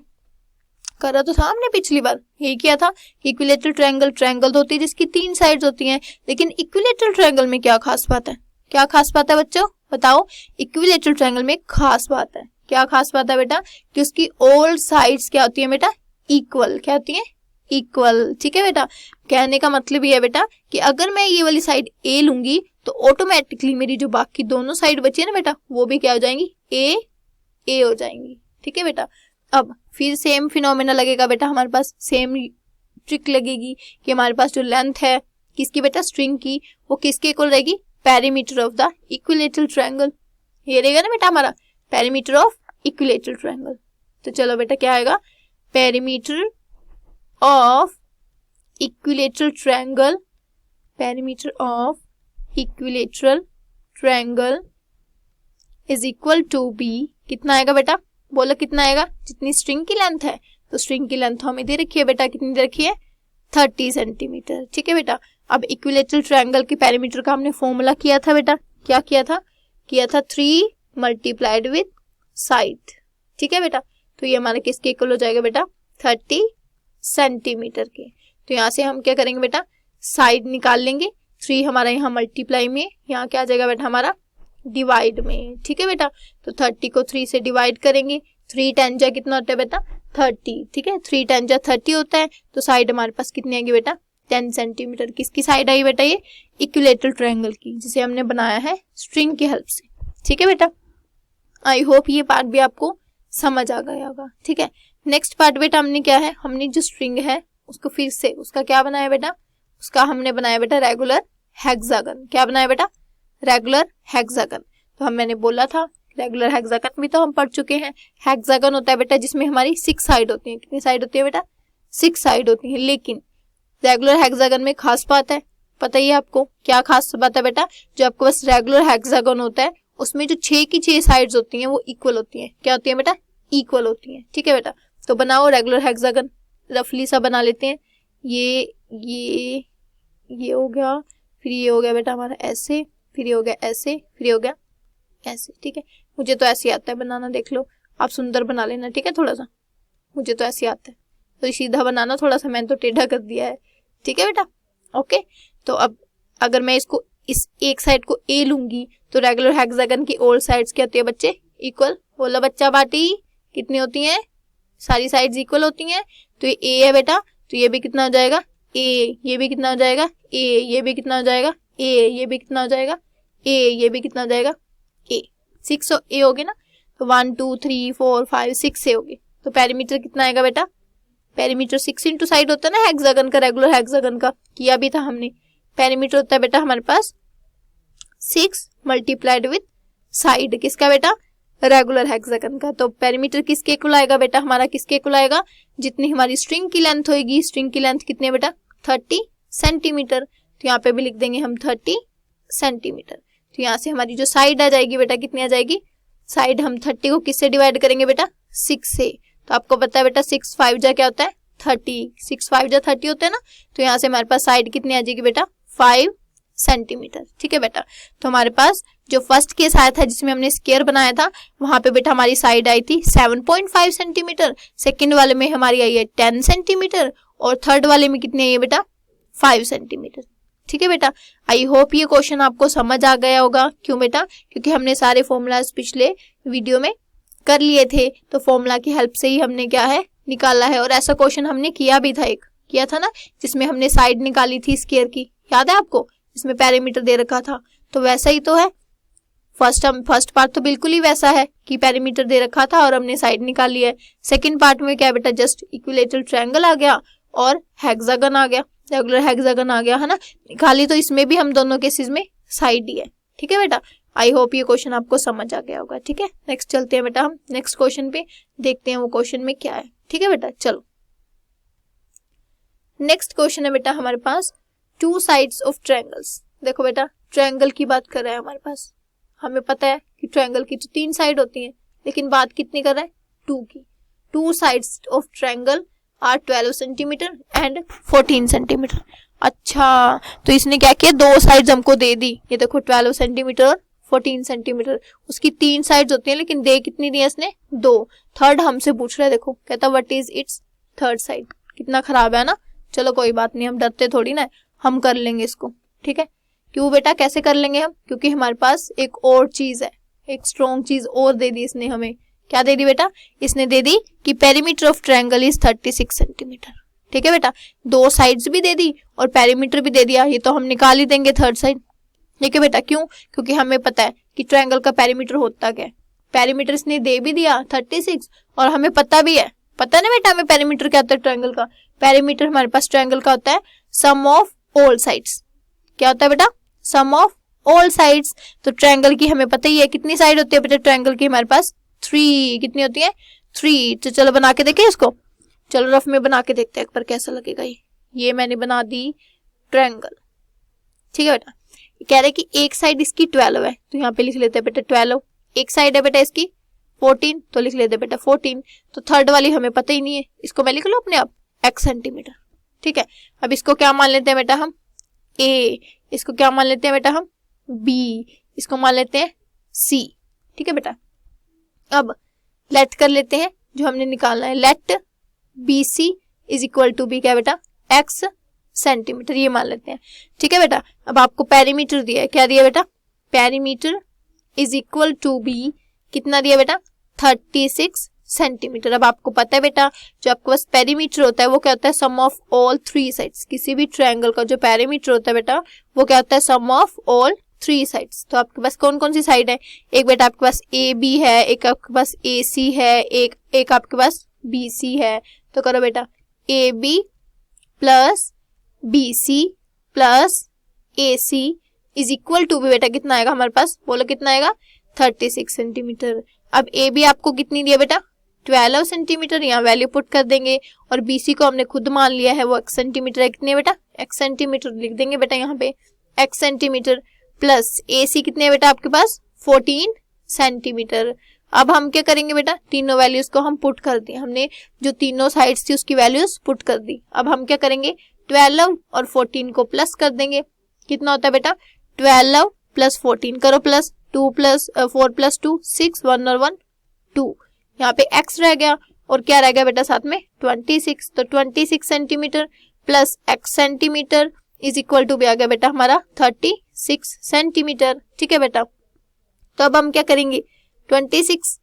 करा तो था हमने पिछली बार, यही किया था। इक्विलेटरल ट्रायंगल, ट्रायंगल तो होती है जिसकी 3 साइड्स होती हैं, लेकिन इक्विलेटरल ट्रायंगल में क्या खास बात है, क्या खास बात है बच्चों बताओ। इक्विलेटरल ट्रायंगल में खास बात है, क्या खास बात है बेटा, कि उसकी ऑल साइड्स क्या होती है बेटा, इक्वल। क्या होती है, इक्वल। ठीक है बेटा, कहने का मतलब ये है बेटा कि अगर मैं ये वाली साइड ए लूंगी तो ऑटोमेटिकली मेरी जो बाकी दोनों साइड बची है ना बेटा, वो भी क्या हो जाएंगी, ए हो जाएंगी। ठीक है बेटा, अब फिर सेम फिनोमेना लगेगा बेटा, हमारे पास सेम ट्रिक लगेगी कि हमारे पास जो लेंथ है किसकी बेटा, स्ट्रिंग की, वो किसके इक्वल रहेगी, perimeter of the equilateral triangle. ये रहेगा ना बेटा हमारा पेरीमीटर ऑफ इक्विलेटरल ट्रायंगल। तो चलो बेटा क्या आएगा, perimeter of equilateral triangle, perimeter of equilateral triangle is equal to be. कितना आएगा बेटा, बोलो कितना आएगा, जितनी स्ट्रिंग की लेंथ है, तो स्ट्रिंग की लेंथ हमें दे रखी है बेटा, कितनी दे रखी है, 30 सेंटीमीटर। ठीक है बेटा, अब इक्विलेटरल ट्रायंगल के पेरीमीटर का हमने फॉर्मूला किया था बेटा, क्या किया था 3 मल्टीप्लाइड विद साइड। ठीक है बेटा, तो ये हमारा किसके इक्वल हो जाएगा बेटा, 30 सेंटीमीटर के। तो यहाँ से हम क्या करेंगे बेटा, साइड निकाल लेंगे, 3 हमारा यहाँ मल्टीप्लाई में, यहाँ क्या आ जाएगा बेटा हमारा डिवाइड में। ठीक है बेटा, तो 30 को 3 से डिवाइड करेंगे, 3 10 जा कितना होता है बेटा, 30। ठीक है, 3 10 जा 30 होता है, तो साइड हमारे पास कितनी आएगी बेटा, 10 सेंटीमीटर। किसकी साइड आई बेटा, ये इक्विलेटरल ट्रायंगल की, जिसे हमने बनाया है स्ट्रिंग की हेल्प से। ठीक है बेटा, आई होप ये पार्ट भी आपको समझ आ गया होगा। ठीक है, नेक्स्ट पार्ट बेटा हमने क्या है, हमने जो स्ट्रिंग है उसको फिर से उसका क्या बनाया बेटा, उसका हमने बनाया बेटा रेगुलर हेक्सागन। क्या बनाया बेटा, रेगुलर हेक्सागन। तो मैंने बोला था रेगुलर हेक्सागन भी तो हम पढ़ चुके हैं। हेक्सागन होता है बेटा जिसमें हमारी 6 साइड होती है। कितनी साइड होती है बेटा, 6 साइड होती है। लेकिन रेगुलर हेक्सागन में खास बात है, पता ही है आपको क्या खास बात है बेटा, जो आपके पास रेगुलर हेक्सागन होता है उसमें जो 6 की 6 साइड्स होती हैं वो इक्वल होती हैं। क्या होती है बेटा, इक्वल होती हैं। ठीक है बेटा, तो बनाओ रेगुलर हेक्सागन, रफली सा बना लेते हैं। ये हो गया, फिर ये हो गया बेटा हमारा ऐसे, फिर ये हो गया ऐसे, फिर ये हो गया ऐसे। ठीक है, मुझे तो ऐसे आता है बनाना, देख लो आप सुंदर बना लेना। ठीक है, थोड़ा सा मुझे तो ऐसे आता है, तो सीधा बनाना, थोड़ा सा मैंने तो टेढ़ा कर दिया है। ठीक है बेटा, ओके। तो अब अगर मैं इसको इस एक साइड को ए लूंगी तो रेगुलर हेक्सागन की ऑल साइड्स क्या होती है बच्चे, इक्वल। बोलो बच्चा बाटी, कितनी होती हैं, सारी साइड्स इक्वल होती हैं। तो ये ए है बेटा, तो ये भी कितना हो जाएगा, ए, ये भी कितना हो जाएगा, ए, ये भी कितना हो जाएगा, ए, ये भी कितना हो जाएगा, ए, ये भी कितना हो जाएगा, ए। 6 ए हो गए ना, तो 1 2 3 4 5 6 ए हो गए। तो पेरीमीटर कितना आएगा बेटा, पेरीमीटर 6 इंटू साइड होता है ना हेक्सागन का, रेगुलर हेक्सागन का किया भी था हमने। पेरीमीटर होता है बेटा हमारे पास 6 मल्टीप्लाइड विद साइड। किसका बेटा, रेगुलर हेक्सागन का। तो पेरीमीटर किसके इक्वल आएगा बेटा हमारा, किसके इक्वल आएगा, जितनी हमारी स्ट्रिंग की लेंथ होगी, स्ट्रिंग की लेंथ कितनी है बेटा 30 सेंटीमीटर। तो यहाँ पे भी लिख देंगे हम 30 सेंटीमीटर। तो यहाँ से हमारी जो साइड आ जाएगी बेटा कितनी आ जाएगी, साइड हम 30 को किससे डिवाइड करेंगे बेटा 6 से। तो आपको पता है बेटा 6 5 जा क्या होता है 30, 6 5 जा 30 होता है ना। तो यहाँ से हमारे पास साइड कितनी आ जाएगी बेटा 5 सेंटीमीटर। ठीक है बेटा। तो हमारे पास जो फर्स्ट केस आया था जिसमें हमने स्क्वायर बनाया था वहां पे बेटा हमारी साइड आई थी 7.5 सेंटीमीटर, सेकंड वाले में हमारी आई है 10 सेंटीमीटर और थर्ड वाले में कितनी आई है बेटा 5 सेंटीमीटर। ठीक है बेटा। आई होप ये क्वेश्चन आपको समझ आ गया होगा। क्यों बेटा, क्योंकि हमने सारे फॉर्मूलाज पिछले वीडियो में कर लिए थे, तो फॉर्मूला की हेल्प से ही हमने क्या है निकाला है। और ऐसा क्वेश्चन हमने किया भी था, एक किया था ना जिसमें हमने साइड निकाली थी स्क्वायर की, याद है आपको, इसमें पेरीमीटर दे रखा था। तो वैसा ही तो है, फर्स्ट पार्ट तो बिल्कुल ही वैसा है कि पेरीमीटर दे रखा था और हमने साइड निकाली है। सेकंड पार्ट में क्या बेटा जस्ट इक्विलेटरल ट्रायंगल आ गया और हेक्सागन आ गया, रेगुलर हेक्सागन आ गया है ना, खाली तो इसमें भी हम दोनों केसेस में साइड ही है। ठीक है बेटा। आई होप ये क्वेश्चन आपको समझ आ गया होगा। ठीक है, नेक्स्ट चलते हैं बेटा हम नेक्स्ट क्वेश्चन पे, देखते हैं वो क्वेश्चन में क्या है। ठीक है बेटा, चलो नेक्स्ट क्वेश्चन है बेटा हमारे पास 2 साइड्स ऑफ ट्रायंगल्स। देखो बेटा ट्रायंगल की बात कर रहा है हमारे पास, हमें पता है कि ट्रायंगल की तो 3 साइड होती हैं, लेकिन बात कितनी कर रहा है 2 की। 2 sides of triangle are 12 centimetre and 14 centimetre. अच्छा, तो इसने क्या किया 2 साइड्स हमको दे दी, ये देखो 12 सेंटीमीटर और 14 सेंटीमीटर। उसकी 3 साइड्स होती हैं लेकिन दे कितनी दी है इसने 2। थर्ड हमसे पूछ रहा है, देखो कहता what is it's third side. कितना खराब है ना। चलो कोई बात नहीं, हम डरते थोड़ी ना, हम कर लेंगे इसको। ठीक है, क्यों बेटा कैसे कर लेंगे हम, क्योंकि हमारे पास एक और चीज है, एक स्ट्रॉन्ग चीज और दे दी इसने हमें। क्या दे दी बेटा, इसने दे दी कि perimeter of triangle is 36 centimetre. ठीक है बेटा, 2 साइड्स भी दे दी और पेरीमीटर भी दे दिया, ये तो हम निकाल ही देंगे थर्ड साइड। ठीक है बेटा, क्यों, क्योंकि हमें पता है कि ट्रायंगल का पेरीमीटर होता क्या है। पेरीमीटर इसने दे भी दिया 36 और हमें पता भी है, पता ना बेटा हमें पेरीमीटर क्या होता है ट्रायंगल का। पेरीमीटर हमारे पास ट्रायंगल का होता है सम ऑफ ऑल साइड्स। क्या होता है बेटा, सम ऑफ ऑल साइड्स। तो ट्रायंगल की हमें पता ही है कितनी साइड होती है बेटा, ट्रायंगल की हमारे पास 3। कितनी होती है 3। तो चलो बना के देखें इसको, चलो रफ में बना के देखते हैं एक बार कैसा लगेगा ये मैंने बना दी ट्रायंगल। ठीक है बेटा, कह रहे कि एक साइड इसकी 12 है, तो यहाँ पे लिख लेते हैं बेटा 12। एक साइड है बेटा इसकी 14, तो लिख लेते हैं बेटा 14। तो थर्ड वाली हमें पता ही नहीं है, इसको मैं लिख लूं अपने आप x सेंटीमीटर। ठीक है, अब इसको क्या मान लेते हैं बेटा हम a, इसको क्या मान लेते हैं बेटा हम b, इसको मान लेते हैं c। ठीक है बेटा, अब लेट कर लेते हैं जो हमने निकालना है, let BC is equal to be क्या बेटा x सेंटीमीटर, ये मान लेते हैं। ठीक है बेटा, अब आपको पेरीमीटर दिया है, क्या दिया बेटा perimeter is equal to be, कितना दिया बेटा 36 सेंटीमीटर। अब आपको पता है बेटा जो आपके पास पेरीमीटर होता है वो क्या होता है सम ऑफ ऑल 3 साइड्स। किसी भी ट्रायंगल का जो पेरीमीटर होता है बेटा वो क्या होता है सम ऑफ ऑल 3 साइड्स। तो आपके पास कौन कौन सी साइड है, एक बेटा आपके पास AB है, एक आपके पास AC है, एक आपके पास BC है। तो करो बेटा AB plus BC plus AC is equal to be बेटा कितना आएगा हमारे पास, बोलो कितना आएगा 36 सेंटीमीटर। अब AB आपको कितनी दिया बेटा 12 सेंटीमीटर, यहाँ वैल्यू पुट कर देंगे, और BC को हमने खुद मान लिया है वो x सेंटीमीटर है, कितने बेटा x सेंटीमीटर लिख देंगे बेटा यहाँ पे x सेंटीमीटर, प्लस AC कितने बेटा आपके पास 14 सेंटीमीटर। अब हम क्या करेंगे बेटा तीनों वैल्यूज को हम पुट कर दिए, हमने जो तीनों साइड्स थी उसकी वैल्यूज पुट कर दी। अब हम क्या करेंगे 12 और 14 को प्लस कर देंगे, कितना होता है बेटा 12 प्लस 14, करो प्लस 2 प्लस 4 प्लस 2 6, 1 और 1 2, यहाँ पे x रह गया और क्या रह गया बेटा साथ में 26। तो 26 centimetre plus x centimetre is equal to भी आ गया बेटा हमारा 36 सेंटीमीटर। ठीक है बेटा, तो अब हम क्या करेंगे 26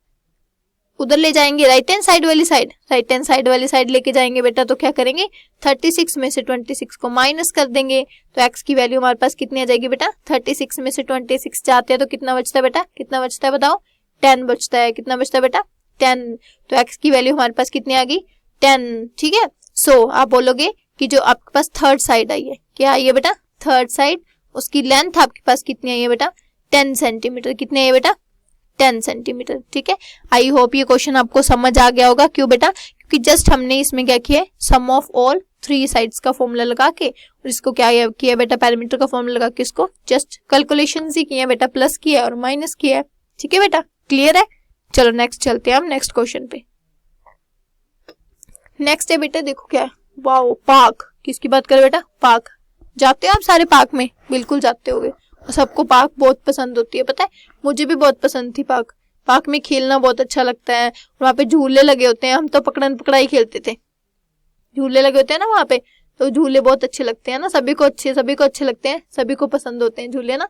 उधर ले जाएंगे राइट हैंड साइड वाली साइड, राइट हैंड साइड वाली साइड लेके जाएंगे बेटा, तो क्या करेंगे 36 में से 26 को माइनस कर देंगे, तो x की वैल्यू हमारे पास कितनी आ जाएगी बेटा 36 में से 26 जाते हैं तो कितना बचता है बेटा, कितना बचता है बताओ 10 बचता है, कितना बचता है बेटा 10। तो x की वैल्यू हमारे पास कितनी आ गई 10। ठीक है, सो आप बोलोगे कि जो आपके पास थर्ड साइड आई है, क्या आई है बेटा थर्ड साइड, उसकी लेंथ आपके पास कितनी आई है बेटा 10 सेंटीमीटर, कितनी आई है बेटा 10 सेंटीमीटर। ठीक है, आई होप ये क्वेश्चन आपको समझ आ गया होगा। क्यों बेटा, क्योंकि जस्ट हमने इसमें क्या किया है, सम ऑफ ऑल 3 साइड्स का फॉर्मूला लगा के और इसको क्या किया बेटा, पेरीमीटर का फॉर्मूला लगा के इसको जस्ट कैलकुलेशन ही किया बेटा, प्लस किया और माइनस किया। ठीक है बेटा, क्लियर है। चलो नेक्स्ट चलते हैं हम नेक्स्ट क्वेश्चन पे। नेक्स्ट है बेटा, देखो क्या है, वाओ पार्क। किसकी बात करें बेटा, पार्क। जाते हो आप सारे पार्क में? बिल्कुल जाते होगे, और सबको पार्क बहुत पसंद होती है, पता है मुझे भी बहुत पसंद थी पार्क। पार्क में खेलना बहुत अच्छा लगता है, वहाँ पे झूले लगे होते हैं, हम तो पकड़न पकड़ाई खेलते थे, झूले लगे होते हैं ना वहाँ पे, तो झूले बहुत अच्छे लगते हैं ना, सभी को अच्छे लगते हैं, सभी को पसंद होते हैं झूले ना।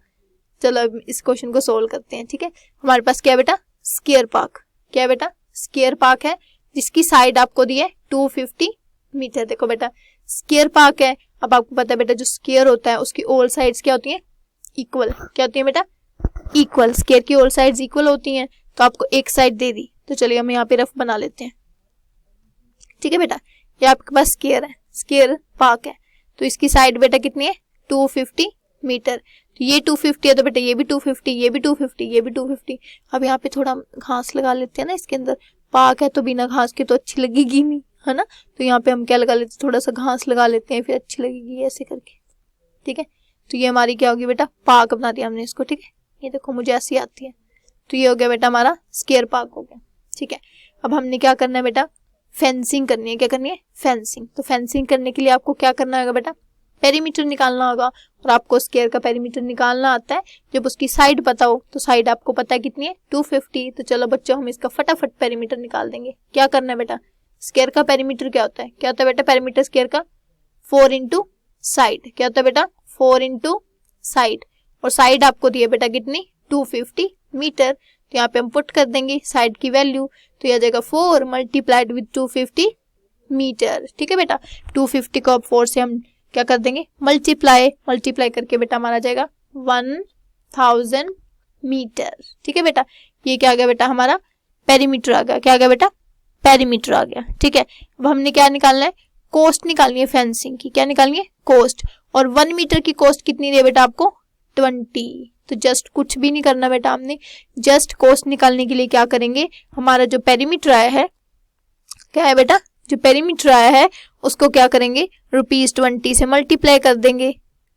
चलो अब इस क्वेश्चन को सोल्व करते हैं। ठीक है, हमारे पास क्या है बेटा, स्केयर पार्क। क्या है बेटा, स्केयर पार्क है, जिसकी साइड आपको दी है 250 मीटर। देखो बेटा स्केयर पार्क है, अब आपको पता है बेटा जो स्केयर होता है उसकी ऑल साइड्स क्या होती हैं, इक्वल। क्या होती है बेटा, इक्वल। स्केयर की ऑल साइड्स इक्वल होती हैं, तो आपको एक साइड दे दी, तो चलिए हम यहाँ पे रफ बना लेते हैं। ठीक है बेटा, ये आपके पास स्केयर है, स्केयर पार्क है, तो इसकी साइड बेटा कितनी है, 250 मीटर। तो ये 250 है, तो बेटा ये भी 250, ये भी 250, ये भी 250। अब यहाँ पे थोड़ा घास लगा लेते हैं ना इसके अंदर, पार्क है तो बिना घास के तो अच्छी लगेगी नहीं, है ना। तो यहाँ पे हम क्या लगा लेते हैं, थोड़ा सा घास लगा लेते हैं, फिर अच्छी लगेगी ऐसे करके। ठीक है, तो ये हमारी क्या होगी बेटा, पार्क बना दिया हमने इसको। ठीक है, ये देखो मुझे ऐसी आती है, तो ये हो गया बेटा हमारा स्केयर पार्क हो गया। ठीक है, अब हमने क्या करना है बेटा, फेंसिंग करनी है। क्या करनी है, फेंसिंग। तो फेंसिंग करने के लिए आपको क्या करना होगा बेटा, पेरीमीटर निकालना होगा, और आपको स्केयर का पेरीमीटर निकालना आता है जब उसकी साइड पता हो। तो साइड आपको पता है कितनी है, 250। तो चलो बच्चों हम इसका फटाफट पेरीमीटर निकाल देंगे। क्या करना है बेटा, स्केयर का पेरीमीटर क्या होता है, क्या होता है बेटा पेरीमीटर स्केयर का, 4 इंटू साइड। क्या होता है बेटा, 4 इंटू साइड, और साइड आपको दी है बेटा कितनी, 250 मीटर। तो यहाँ पे हम पुट कर देंगे साइड की वैल्यू, तो यह आ जाएगा 4 मल्टीप्लाइड विद 250 मीटर। ठीक है बेटा, 250 को अब 4 से हम क्या कर देंगे, मल्टीप्लाई करके बेटा हमारा जाएगा 1000 मीटर। ठीक है बेटा, ये क्या आ गया बेटा, हमारा पेरीमीटर आ गया। क्या आ गया बेटा, पेरीमीटर आ गया। ठीक है, अब हमने क्या निकालना है, कॉस्ट निकालनी है फेंसिंग की। क्या निकालनी है, कॉस्ट। और 1 मीटर की कॉस्ट कितनी है बेटा आपको, 20। तो जस्ट कुछ भी नहीं करना बेटा, हमने जस्ट कॉस्ट निकालने के लिए क्या करेंगे, हमारा जो पेरीमीटर आया है, क्या है बेटा, जो पेरीमीटर आया है उसको क्या करेंगे, ₹20 से मल्टीप्लाई कर देंगे।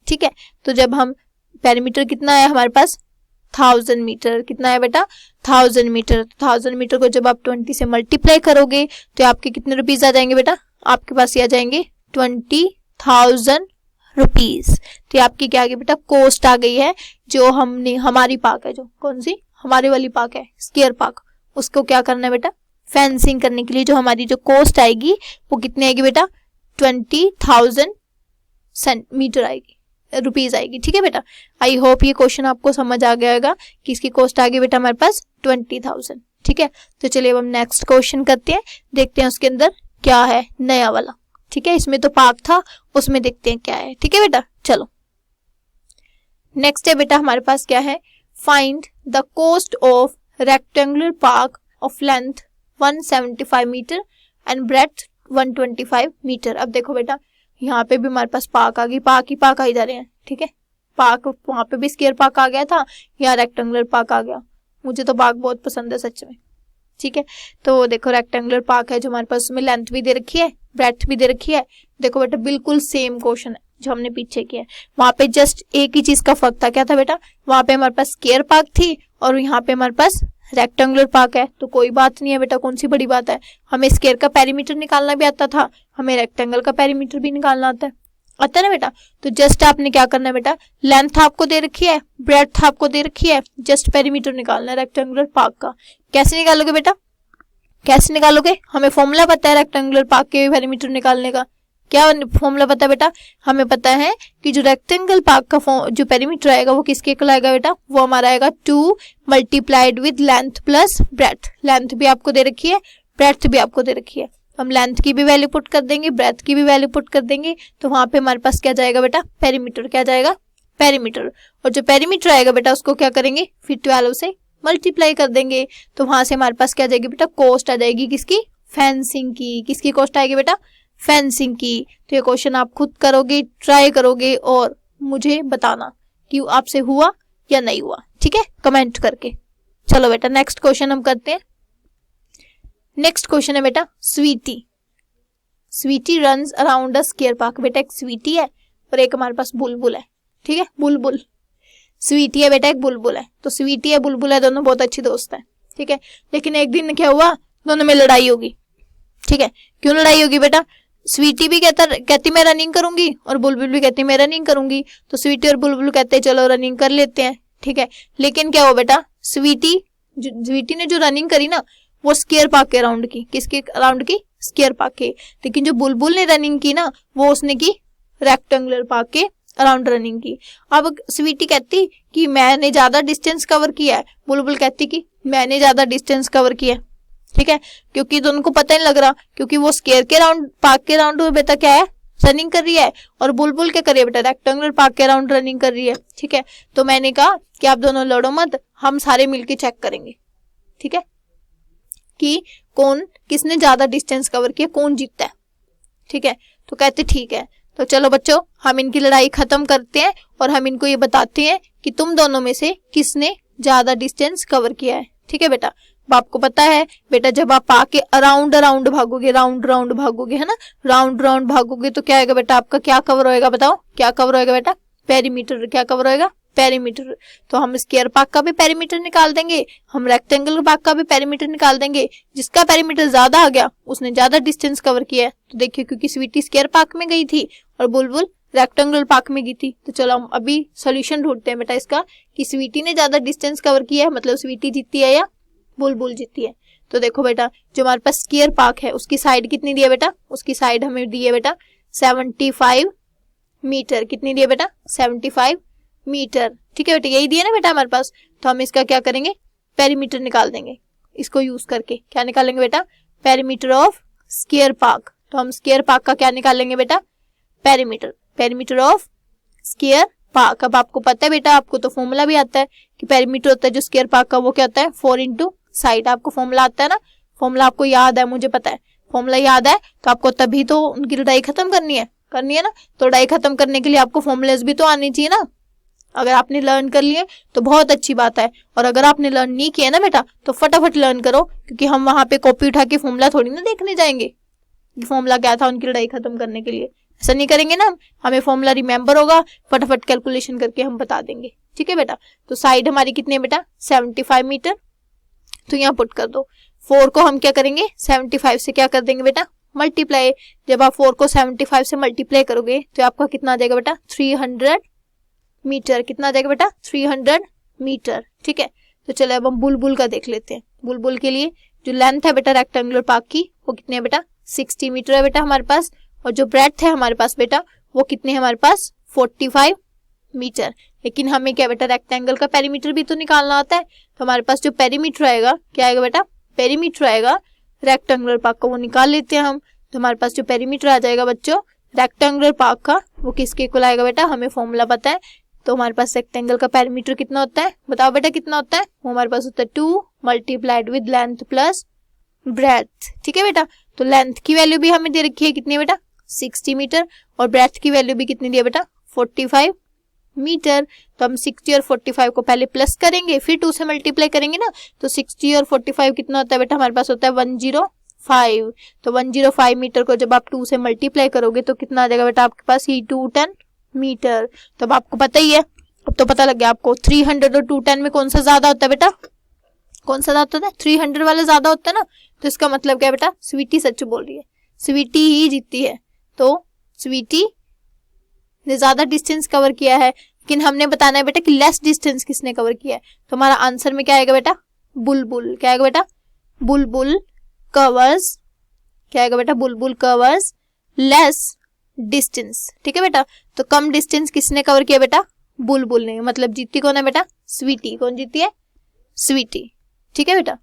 ठीक है, तो जब हम पेरीमीटर कितना है हमारे पास, 1000 मीटर। कितना है बेटा, 1000 मीटर। 1000 मीटर को जब आप 20 से मल्टीप्लाई करोगे तो आपके कितने रुपीज आ जाएंगे बेटा, आपके पास ये आ जाएंगे 20,000 रुपीज। तो आपकी क्या आ गई बेटा, कॉस्ट आ गई है। जो हमने, हमारी पार्क है जो, कौन सी, हमारे वाली पार्क है स्केयर पार्क, उसको क्या करना है बेटा, फेंसिंग करने के लिए जो हमारी जो कॉस्ट आएगी वो कितनी आएगी बेटा, 20,000 मीटर आएगी, रुपीज आएगी। ठीक है बेटा, आई होप ये क्वेश्चन आपको समझ आ गया होगा कि इसकी कॉस्ट आ गई बेटा हमारे पास 20,000। ठीक है, तो चलिए अब हम नेक्स्ट क्वेश्चन करते हैं, देखते हैं उसके अंदर क्या है नया वाला। ठीक है, इसमें तो पार्क था, उसमें देखते हैं क्या है। ठीक है बेटा, चलो नेक्स्ट है बेटा हमारे पास क्या है, find the cost of rectangular park of length 175 metre and breadth 125 metre. अब देखो बेटा यहाँ पे भी हमारे पास पार्क आ गई, पार्क ही पार्क आई जा रहे हैं। ठीक है, पार्क, वहां पे भी स्केयर पार्क आ गया था, यहाँ रेक्टेंगुलर पार्क आ गया। मुझे तो पार्क बहुत पसंद है सच में। ठीक है, तो देखो रेक्टेंगुलर पार्क है जो हमारे पास, उसमें लेंथ भी दे रखी है, ब्रेड्थ भी दे रखी है। देखो बेटा बिल्कुल सेम क्वेश्चन है जो हमने पीछे किया है, वहां पे जस्ट एक ही चीज का फर्क था। क्या था बेटा, वहां पे हमारे पास स्केयर पार्क थी और यहाँ पे हमारे पास रेक्टेंगुलर पार्क है। तो कोई बात नहीं है बेटा, कौन सी बड़ी बात है, हमें स्केयर का पेरीमीटर निकालना भी आता था, हमें रेक्टेंगल का पेरीमीटर भी निकालना आता है ना बेटा। तो जस्ट आपने क्या करना है बेटा, लेंथ आपको दे रखी है, ब्रेड्थ आपको दे रखी है, जस्ट पेरीमीटर निकालना है रेक्टेंगुलर पार्क का। कैसे निकालोगे बेटा, कैसे निकालोगे, हमें फॉर्मूला पता है रेक्टेंगुलर पार्क के पेरीमीटर निकालने का। क्या फॉर्मूला पता है बेटा, हमें पता है कि जो रेक्टेंगल पार्क का जो पेरीमीटर आएगा वो किसके इक्वल आएगा बेटा, वो हमारा आएगा 2 multiplied with length plus breadth. Length भी आपको दे रखी है, ब्रेड्थ भी आपको दे रखी है, हम लेंथ की भी वैल्यू पुट कर देंगे, ब्रेड्थ की भी वैल्यू पुट कर देंगे, तो वहां पे हमारे पास क्या जाएगा बेटा, पेरीमीटर। क्या जाएगा, पेरीमीटर। और जो पेरीमीटर आएगा बेटा उसको क्या करेंगे, फिर 12 से मल्टीप्लाई कर देंगे, तो वहां से हमारे पास क्या जाएगी बेटा, कॉस्ट आ जाएगी किसकी, फेंसिंग की। किसकी कॉस्ट आएगी बेटा, फेंसिंग की। तो ये क्वेश्चन आप खुद करोगे, ट्राई करोगे और मुझे बताना कि आपसे हुआ या नहीं हुआ। ठीक है, कमेंट करके। चलो बेटा नेक्स्ट क्वेश्चन हम करते हैं। नेक्स्ट क्वेश्चन है बेटा स्वीटी। स्वीटी रन्स अराउंड अ स्केयर पार्क। बेटा एक स्वीटी है और एक हमारे पास बुलबुल है, ठीक है, बुलबुल। स्वीटी है बेटा, एक बुलबुल है, तो स्वीटी है बुलबुल है, दोनों बहुत अच्छी दोस्त है, ठीक है। लेकिन एक दिन क्या हुआ, दोनों में लड़ाई होगी, ठीक है। क्यों लड़ाई होगी बेटा, स्वीटी भी कहती मैं रनिंग करूंगी और बुलबुल भी कहती मैं रनिंग करूंगी। तो स्वीटी और बुलबुल कहते हैं चलो रनिंग कर लेते हैं, ठीक है। लेकिन क्या हुआ बेटा, स्वीटी ने जो रनिंग करी ना वो स्केयर पार्क के अराउंड की। किसके अराउंड की, स्केयर पार्क के। लेकिन जो बुलबुल ने रनिंग की ना वो उसने की रेक्टेंगुलर पार्क के अराउंड रनिंग की। अब स्वीटी कहती कि मैंने ज्यादा डिस्टेंस कवर किया है, बुलबुल कहती कि मैंने ज्यादा डिस्टेंस कवर किया है, ठीक है। क्योंकि दोनों को पता नहीं लग रहा, क्योंकि वो स्केयर के अराउंड पार्क के अराउंड बेटा क्या है, रनिंग कर रही है, और बुलबुल क्या कर रही है बेटा, रेक्टेंगुलर पार्क के अराउंड रनिंग कर रही है, ठीक है। तो मैंने कहा कि आप दोनों लड़ो मत, हम सारे मिलके चेक करेंगे, ठीक है, कि कौन किसने ज्यादा डिस्टेंस कवर किया, कौन जीतता है, ठीक है। तो कहते ठीक है। तो चलो बच्चों हम इनकी लड़ाई खत्म करते हैं और हम इनको ये बताते हैं कि तुम दोनों में से किसने ज्यादा डिस्टेंस कवर किया है, ठीक है बेटा। आपको पता है बेटा जब आप आके अराउंड अराउंड भागोगे, राउंड राउंड भागोगे, है ना, राउंड राउंड भागोगे तो क्या होगा बेटा, आपका क्या कवर होएगा, बताओ क्या कवर होएगा बेटा, पेरीमीटर। क्या कवर होएगा, पेरीमीटर। तो हम स्क्वायर पार्क का भी पेरीमीटर निकाल देंगे, हम रेक्टेंगुलर पार्क का भी पेरीमीटर निकाल देंगे। जिसका पेरीमीटर ज्यादा आ गया उसने ज्यादा डिस्टेंस कवर किया है। तो देखिए क्योंकि स्वीटी स्क्वायर पार्क में गई थी और बुलबुल रेक्टेंगुलर पार्क में गई थी। तो चलो हम अभी सोल्यूशन ढूंढते हैं बेटा इसका कि स्वीटी ने ज्यादा डिस्टेंस कवर किया है, मतलब स्वीटी जीती है या बुलबुल जीती है। तो देखो बेटा जो हमारे पास स्क्वायर पार्क है उसकी साइड कितनी दी है बेटा, उसकी साइड हमें दी है बेटा 75 मीटर। कितनी दी है बेटा, 75 मीटर, ठीक है बेटा, यही दिया ना बेटा हमारे पास। तो हम इसका क्या करेंगे, पेरीमीटर निकाल देंगे इसको यूज करके। क्या निकालेंगे बेटा, पेरीमीटर ऑफ स्क्वायर पार्क। तो हम स्क्वायर पार्क का क्या निकालेंगे बेटा, perimeter, perimeter of square park. अब आपको पता है बेटा, आपको तो फॉर्मूला भी आता है कि पेरीमीटर होता है जो स्क्वायर पार्क का वो क्या होता है, 4 इंटू साइड। आपको फॉर्मूला आता है ना, फॉर्मूला आपको याद है, मुझे पता है फॉर्मूला याद है। तो आपको तभी तो उनकी लड़ाई खत्म करनी है ना। तो लड़ाई खत्म करने के लिए आपको फॉर्मूलाज भी तो आनी चाहिए ना। अगर आपने लर्न कर लिए तो बहुत अच्छी बात है, और अगर आपने लर्न नहीं किया ना बेटा तो फटाफट लर्न करो, क्योंकि हम वहां पे कॉपी उठा के फॉर्मूला थोड़ी ना देखने जाएंगे कि फॉर्मूला क्या था उनकी लड़ाई खत्म करने के लिए। ऐसा नहीं करेंगे ना, हमें फॉर्मूला रिमेंबर होगा, फटाफट कैलकुलेशन करके हम बता देंगे, ठीक है बेटा। तो साइड हमारी कितनी है बेटा, 75 मीटर। तो यहाँ पुट कर दो। 4 को हम क्या करेंगे, 75 से क्या कर देंगे बेटा, मल्टीप्लाई। जब आप 4 को 75 से मल्टीप्लाई करोगे तो आपका कितना आ जाएगा बेटा, 300 मीटर। कितना आ जाएगा बेटा, 300 मीटर, ठीक है। तो चलो अब हम बुलबुल का देख लेते हैं। बुलबुल के लिए जो लेंथ है बेटा रेक्टेंगुलर पार्क की वो कितनी है बेटा, 60 मीटर है बेटा हमारे पास। और जो ब्रेड्थ है हमारे पास बेटा वो कितने है हमारे पास, 45 मीटर। लेकिन हमें क्या बेटा, रेक्टेंगल का पेरीमीटर भी तो निकालना आता है। तो हमारे पास जो पेरीमीटर आएगा, क्या आएगा बेटा, पेरीमीटर आएगा रेक्टेंगुलर पार्क का, वो निकाल लेते हैं हम। तो हमारे पास जो पेरीमीटर आ जाएगा बच्चों रेक्टेंगुलर पार्क का, वो किसके इक्वल आएगा बेटा, हमें फॉर्मूला पता है। तो हमारे पास रेक्टेंगल का पेरीमीटर कितना होता है, बताओ बेटा कितना होता है, वो हमारे पास होता है 2 multiplied with length plus breadth, ठीक है बेटा। तो लेंथ की वैल्यू भी हमें दे रखी है कितनी है बेटा, 60 मीटर, और ब्रेथ की वैल्यू भी कितनी दी है बेटा, 45 मीटर। तो हम 60 और 45 को पहले प्लस करेंगे फिर 2 से मल्टीप्लाई करेंगे ना। तो 60 और 45 कितना होता है बेटा, हमारे पास होता है 105। तो 105 मीटर को जब आप 2 से मल्टीप्लाई करोगे तो कितना आ जाएगा बेटा आपके पास, ये 210 मीटर। तो अब आपको पता ही है, अब तो पता लग गया आपको 300 और 210 में कौन सा ज्यादा होता है बेटा, कौन सा ज्यादा होता है, 300 वाला ज्यादा होता है ना। तो इसका मतलब क्या है बेटा, स्वीटी सच बोल रही है, स्वीटी ही जीती है। तो स्वीटी ने ज्यादा डिस्टेंस कवर किया है, लेकिन हमने बताना है बेटा कि लेस डिस्टेंस किसने कवर किया है। तो हमारा आंसर में क्या आएगा बेटा, बुलबुल। क्या आएगा बेटा, बुलबुल कवर्स, क्या आएगा बेटा, बुलबुल कवर्स लेस डिस्टेंस, ठीक है बेटा। तो कम डिस्टेंस किसने कवर किया बेटा, बुलबुल ने, मतलब जीती कौन है बेटा, स्वीटी। कौन जीती है, स्वीटी, ठीक है बेटा।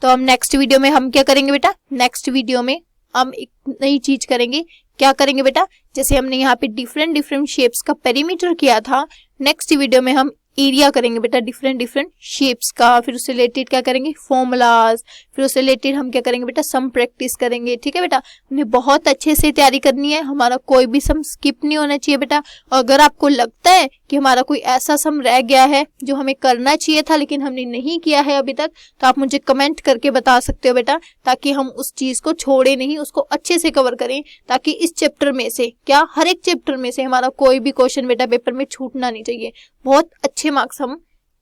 तो हम नेक्स्ट वीडियो में हम क्या करेंगे बेटा, नेक्स्ट वीडियो में हम एक नई चीज करेंगे। क्या करेंगे बेटा, जैसे हमने यहाँ पे डिफरेंट शेप्स का पेरीमीटर किया था, नेक्स्ट वीडियो में हम एरिया करेंगे बेटा डिफरेंट शेप्स का। फिर उससे रिलेटेड क्या करेंगे, फॉर्मूलाज, फिर उससे रिलेटेड हम क्या करेंगे बेटा, सम प्रैक्टिस करेंगे। ठीक है बेटा, हमने बहुत अच्छे से तैयारी करनी है, हमारा कोई भी सम स्किप नहीं होना चाहिए बेटा। अगर आपको लगता है कि हमारा कोई ऐसा सम रह गया है जो हमें करना चाहिए था लेकिन हमने नहीं किया है अभी तक, तो आप मुझे कमेंट करके बता सकते हो बेटा, ताकि हम उस चीज को छोड़े नहीं, उसको अच्छे से कवर करें, ताकि इस चैप्टर में से क्या हर एक चैप्टर में से हमारा कोई भी क्वेश्चन बेटा पेपर में छूटना नहीं चाहिए, बहुत अच्छे मार्क्स हम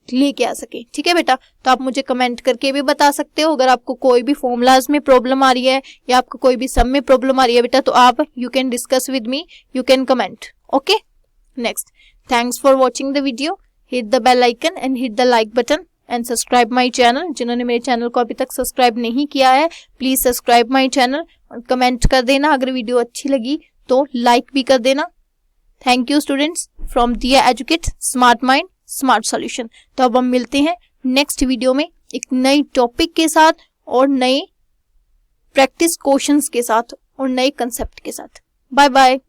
लेके आ सके। ठीक है बेटा, तो आप मुझे कमेंट करके भी बता सकते हो। अगर आपको कोई भी फॉर्मूलाज में प्रॉब्लम आ रही है या आपको कोई भी सम में प्रॉब्लम आ रही है बेटा, तो आप you can discuss with me, you can comment. Okay, next, thanks for watching the video, hit the bell icon and hit the like button and subscribe my channel. जिन्होंने मेरे चैनल को अभी तक सब्सक्राइब नहीं किया है, प्लीज सब्सक्राइब माई चैनल और comment कर देना। अगर वीडियो अच्छी लगी तो लाइक भी कर देना। थैंक यू स्टूडेंट्स फ्रॉम दिया educate, smart mind smart solution. तो अब हम मिलते हैं नेक्स्ट वीडियो में एक नई टॉपिक के साथ और नए प्रैक्टिस क्वेश्चंस के साथ और नए कंसेप्ट के साथ। Bye bye.